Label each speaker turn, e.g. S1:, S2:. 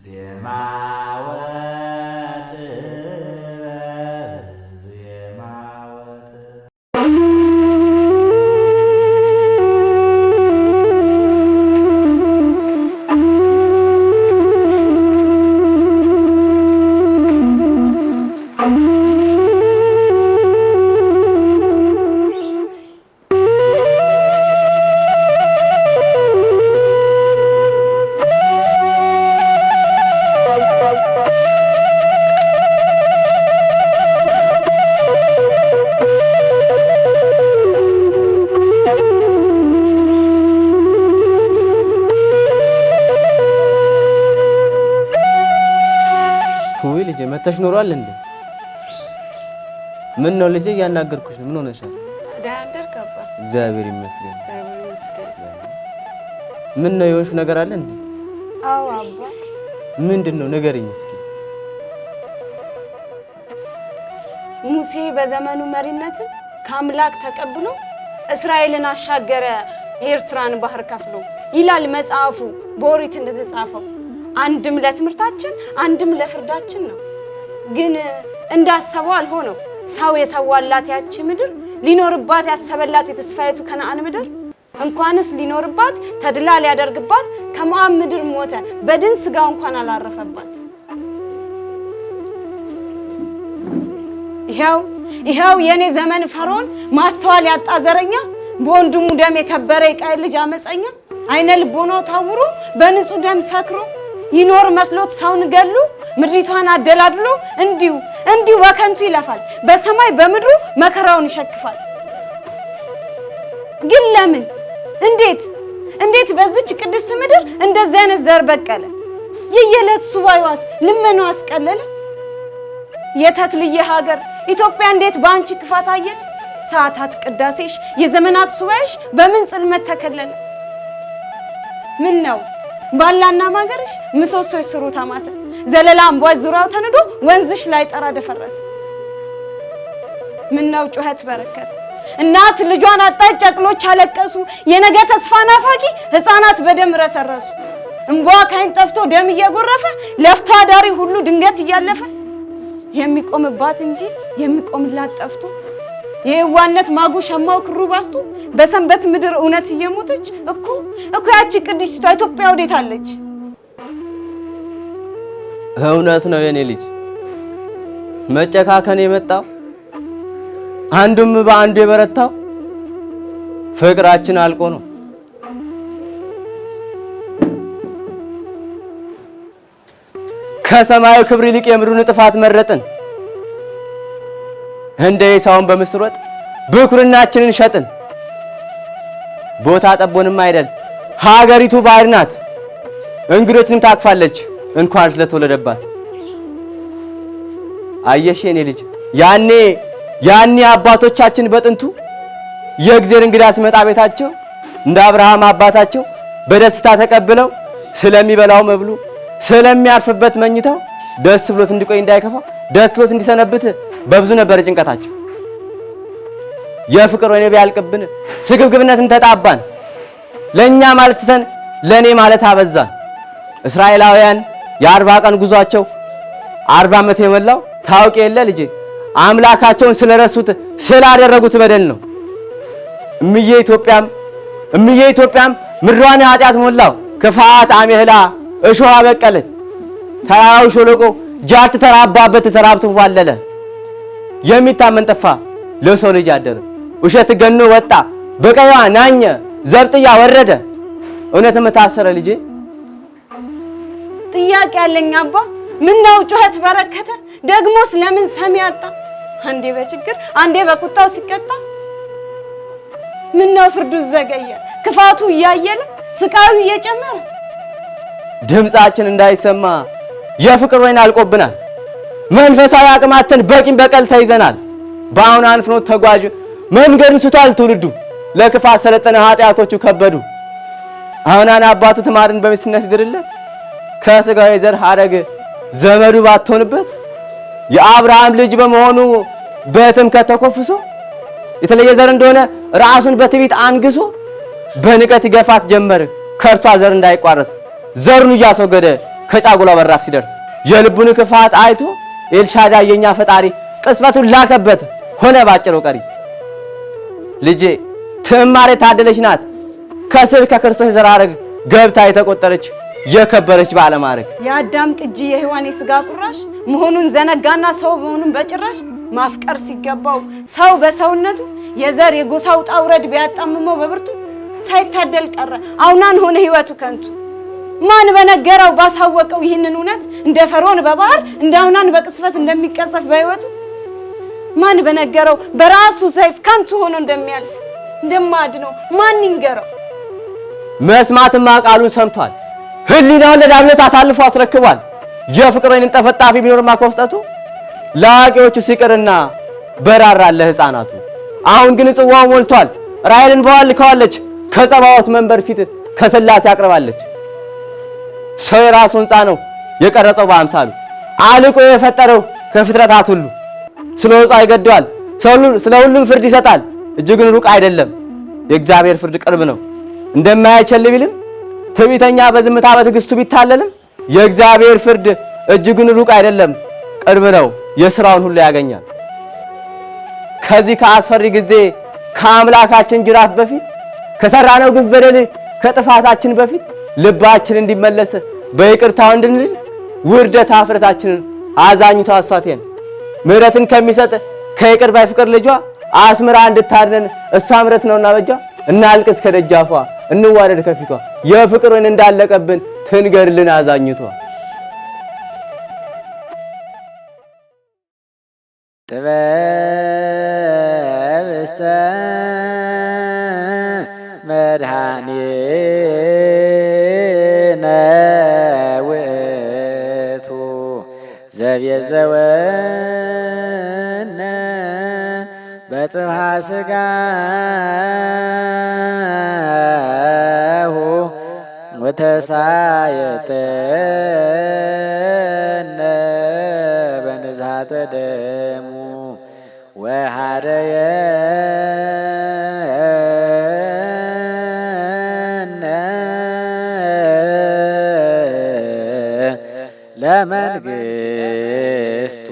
S1: ዜማ ወጥበብ ዜማ
S2: መተሽ ኖሯል እንዴ? ምን ነው ልጄ ያናገርኩሽ ነው? ምን ሆነሻል?
S3: ዳንደር ከባ
S2: እግዚአብሔር ይመስገን። ምን ነው የሆንሽ ነገር አለ እንዴ?
S3: አዎ አባ።
S2: ምንድነው ንገሪኝ እስኪ።
S3: ሙሴ በዘመኑ መሪነትን ከአምላክ ተቀብሎ እስራኤልን አሻገረ የኤርትራን ባህር ከፍሎ ይላል መጽሐፉ በኦሪት እንደተጻፈው። አንድም ለትምህርታችን አንድም ለፍርዳችን ነው። ግን እንዳሰበው አልሆነው። ሰው የሰዋላት ያቺ ምድር ሊኖርባት ያሰበላት የተስፋይቱ ከነዓን ምድር እንኳንስ ሊኖርባት ተድላ ሊያደርግባት ከሞዓብ ምድር ሞተ፣ በድን ስጋው እንኳን አላረፈባት። ይሄው የኔ ዘመን ፈርዖን ማስተዋል ያጣ ዘረኛ በወንድሙ ደም የከበረ የቃይ ልጅ አመፀኛ አይነ ልቦናው ታውሮ በንጹህ ደም ሰክሮ ይኖር መስሎት ሰውን ገሉ ምድሪቷን አደላድሎ እንዲሁ በከንቱ ይለፋል፣ በሰማይ በምድሩ መከራውን ይሸክፋል። ግን ለምን እንዴት በዚች ቅድስት ምድር እንደዚህ አይነት ዘር በቀለ? የየዕለት ሱባኤዋስ ልመናው አስቀለለ? የተክልየ ሀገር ኢትዮጵያ እንዴት በአንቺ ክፋት አየለ? ሰዓታት ቅዳሴሽ የዘመናት ሱባኤሽ በምን ጽልመት ተከለለ? ምን ነው ባላና ማገርሽ ምሰሶች ስሩ ታማሰ ዘለላ አምቧይ ዙሪያው ተነዶ ወንዝሽ ላይ ጠራ ደፈረሰ። ምን ነው ጩኸት በረከተ እናት ልጇን አጣች ጨቅሎች አለቀሱ። የነገ ተስፋ ናፋቂ ህፃናት በደም ረሰረሱ። እንቧ ካይን ጠፍቶ ደም እየጎረፈ ለፍቶ አዳሪ ሁሉ ድንገት እያለፈ የሚቆምባት እንጂ የሚቆምላት ጠፍቶ የዋነት ማጉ ሸማው ክሩ ባስቱ በሰንበት ምድር እውነት እየሞተች እኮ ያቺ ቅድስቷ ኢትዮጵያ ወዴት አለች?
S2: እውነት ነው የኔ ልጅ። መጨካከን የመጣው አንዱም በአንዱ የበረታው ፍቅራችን አልቆ ነው። ከሰማዩ ክብር ይልቅ የምድሩን ጥፋት መረጥን። እንደ ኢሳውን በምስር ወጥ ብኩርናችንን ሸጥን። ቦታ ጠቦንም አይደል ሀገሪቱ ባዕድ ናት፣ እንግዶችንም ታቅፋለች እንኳን ስለተወለደባት። አየሽ የኔ ልጅ ያኔ አባቶቻችን በጥንቱ የእግዚአብሔር እንግዳ ሲመጣ ቤታቸው እንደ አብርሃም አባታቸው በደስታ ተቀብለው ስለሚበላው መብሉ ስለሚያርፍበት መኝታው ደስ ብሎት እንዲቆይ እንዳይከፋው ደስ ብሎት እንዲሰነብት በብዙ ነበር ጭንቀታቸው። የፍቅር ወይኔ ቢያልቅብን ስግብግብነትን ተጣባን፣ ለኛ ማለት ተን ለኔ ማለት አበዛን። እስራኤላውያን የ40 ቀን ጉዟቸው 40 ዓመት የሞላው ታውቂ የለ ልጄ አምላካቸውን ስለረሱት ስላደረጉት በደል ነው። እምዬ ኢትዮጵያም ምድሯን ኃጢአት ሞላው፣ ክፋት አሜህላ እሾህ አበቀለች። ተራራው ሸለቆ ጃርት ተራባበት ተራብቶ ዋለለ። የሚታመን ጠፋ ለሰው ልጅ አደረ። ውሸት ገኖ ወጣ በቀይዋ ናኘ ዘብጥያ ወረደ። እውነትም ታሰረ ልጄ።
S3: ጥያቄ ያለኝ አባ ምን ነው ጩኸት በረከተ ደግሞስ ለምን ሰሚ ያጣ? አንዴ በችግር አንዴ በቁጣው ሲቀጣ ምን ነው ፍርዱ ዘገየ ክፋቱ እያየለ ስቃዩ እየጨመረ?
S2: ድምጻችን እንዳይሰማ የፍቅር ወይን አልቆብናል። መንፈሳዊ አቅማችን በቂም በቀል ተይዘናል። በአሁን አንፍኖት ተጓዥ መንገዱን ስቷል ትውልዱ፣ ለክፋት ሰለጠነ ኃጢአቶቹ ከበዱ። አሁናን አባቱ ትማርን በሚስነት ይድርለት ከስጋዊ ዘር ሐረግ ዘመዱ ባትሆንበት የአብርሃም ልጅ በመሆኑ በትምክህት ተኮፍሶ የተለየ ዘር እንደሆነ ራሱን በትዕቢት አንግሶ በንቀት ይገፋት ጀመር ከእርሷ ዘር እንዳይቋረስ ዘሩን እያስወገደ ከጫጉላ በራፍ ሲደርስ የልቡን ክፋት አይቶ ኤልሻዳይ የኛ ፈጣሪ ቅስበቱን ላከበት ሆነ ባጭሩ ቀሪ። ልጄ ትዕማር የታደለች ናት ከስር ከክርስቶስ ዘር ሐረግ ገብታ የተቆጠረች የከበረች ባለማዕረግ።
S3: የአዳም ቅጂ የሔዋን የሥጋ ቁራሽ መሆኑን ዘነጋና ሰው መሆኑን በጭራሽ ማፍቀር ሲገባው ሰው በሰውነቱ የዘር የጎሳ ውጣ ውረድ ቢያጣምመው በብርቱ ሳይታደል ቀረ አውናን ሆነ ሕይወቱ ከንቱ። ማን በነገረው ባሳወቀው ይህንን እውነት እንደ ፈርዖን በባህር እንደ አውናን በቅስፈት እንደሚቀሰፍ በሕይወቱ ማን በነገረው በራሱ ሰይፍ ከንቱ ሆኖ እንደሚያልፍ እንደማድነው ማን ይንገረው?
S2: መስማትማ ቃሉን ሰምቷል ህሊናውን ለዳብሎስ አሳልፎ አስረክቧል። የፍቅር ወይን ጠፈጣፊ ቢኖርማ ከውስጠቱ ለአዋቂዎቹ ሲቅርና በራራለ ሕፃናቱ። አሁን ግን ጽዋው ሞልቷል ራሔልን በዋል ልከዋለች ከጸባዖት መንበር ፊት ከሥላሴ አቅርባለች። ሰው የራሱ ሕንፃ ነው የቀረጸው በአምሳሉ አልቆ የፈጠረው ከፍጥረታት ሁሉ ስለ ሕንፃ ይገደዋል ስለ ሁሉም ፍርድ ይሰጣል። እጅግን ሩቅ አይደለም የእግዚአብሔር ፍርድ ቅርብ ነው። እንደማይቸል ቢልም ትዕቢተኛ በዝምታ በትዕግስቱ ቢታለልም የእግዚአብሔር ፍርድ እጅግን ሩቅ አይደለም ቅርብ ነው የሥራውን ሁሉ ያገኛል። ከዚህ ከአስፈሪ ጊዜ ከአምላካችን ጅራፍ በፊት ከሰራነው ግፍ በደል ከጥፋታችን በፊት ልባችን እንዲመለስ በይቅርታው እንድንል ውርደት አፍረታችንን አዛኝቷ አሷቴን ምሕረትን ከሚሰጥ ከይቅር ባይ ፍቅር ልጇ አስምራ እንድታድነን እሷ ምሕረት ነውና በጇ እናልቅስ ከደጃፏ እንዋደድ ከፊቷ የፍቅርን እንዳለቀብን ትንገርልን አዛኝቷ።
S1: ጥበብሰ መድኃኒነ ውእቱ ዘቤዘወነ በጥብሐ ሥጋሁ ወተሳየጠነ በንዝሐተ ደሙ ወሃደየነ ለመንግሥቱ